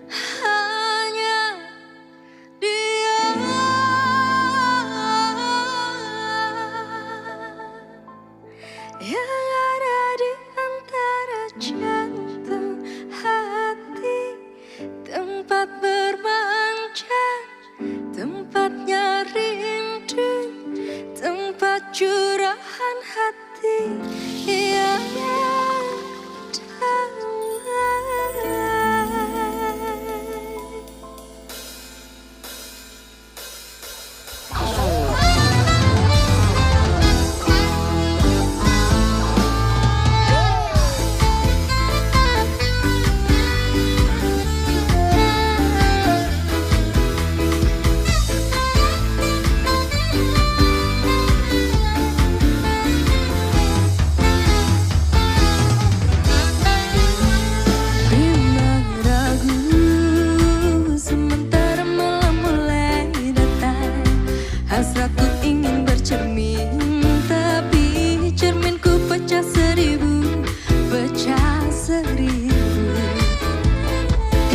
hanya dia yang ada di antara jantung hati, tempat bermanja, tempatnya rindu, tempat curahan hati yang hasratku ingin bercermin, tapi cerminku pecah seribu, pecah seribu.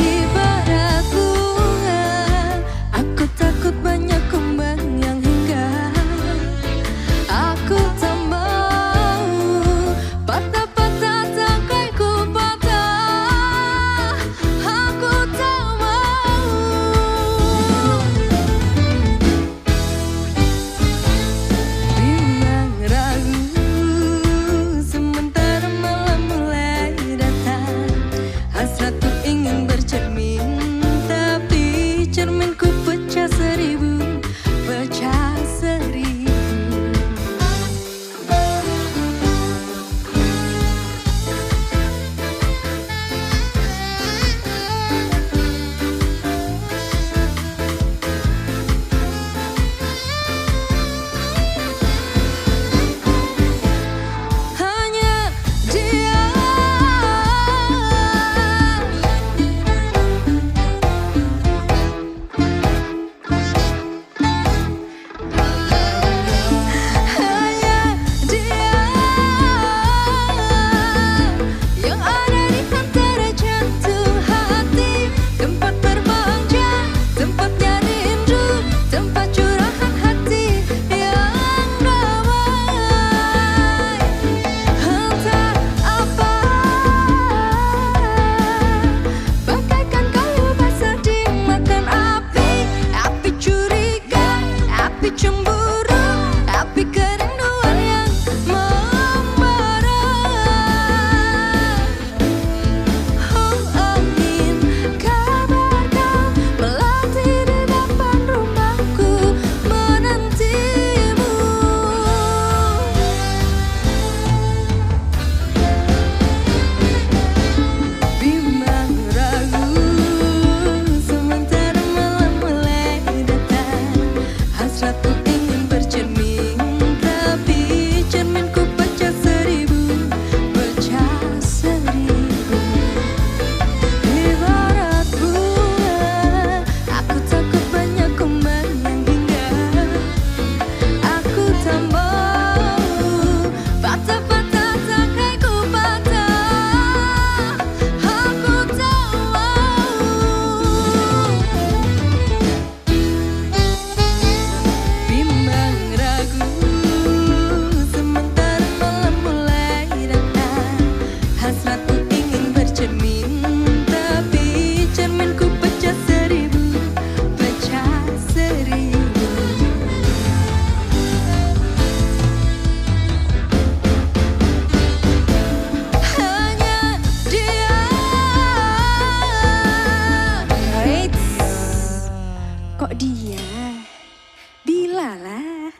Ibarat bunga, aku takut banyak kumbang yang hinggap. Aku tak mau patah-patah tangkai ku patah. Aku tak mau. Hasratku ingin bercermin, tapi cerminku pecah seribu, pecah seribu. Hanya dia yang ada di antara jantung hati, tempat berbanja, tempatnya rindu, tempat curahan hati yang damai. Entah apa, bagaikan kayu basah dimakan api, api curiga, api cemburu, api kerinduan yang membara. Oh angin, kabar kau melatih di depan rumahku menantimu. Bimbang ragu, sementara malam mulai datang. Hasratku ingin bercermin, tapi cerminku pecah seribu, pecah seribu. Ibarat bunga, aku takut banyak kumbang yang hinggap. Aku tak mau patah-patah tangkai ku patah. Aku tak mau. Bimbang ragu, sementara malam mulai datang. Hasratku ingin bercermin, tapi cerminku pecah seribu, pecah seribu. Hanya dia. Eits, kok dia? Bilalah.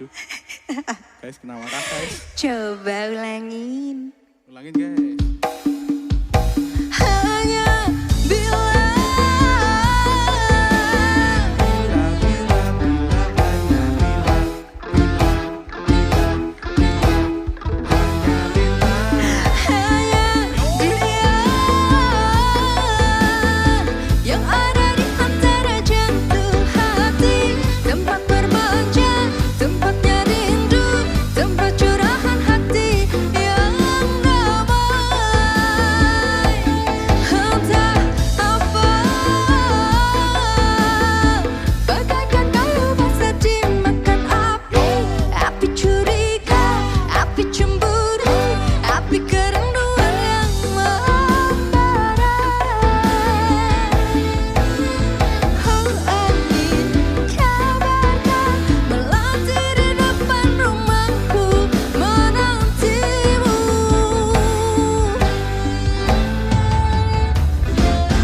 Guys, kena marah guys. Coba ulangin. Ulangin guys.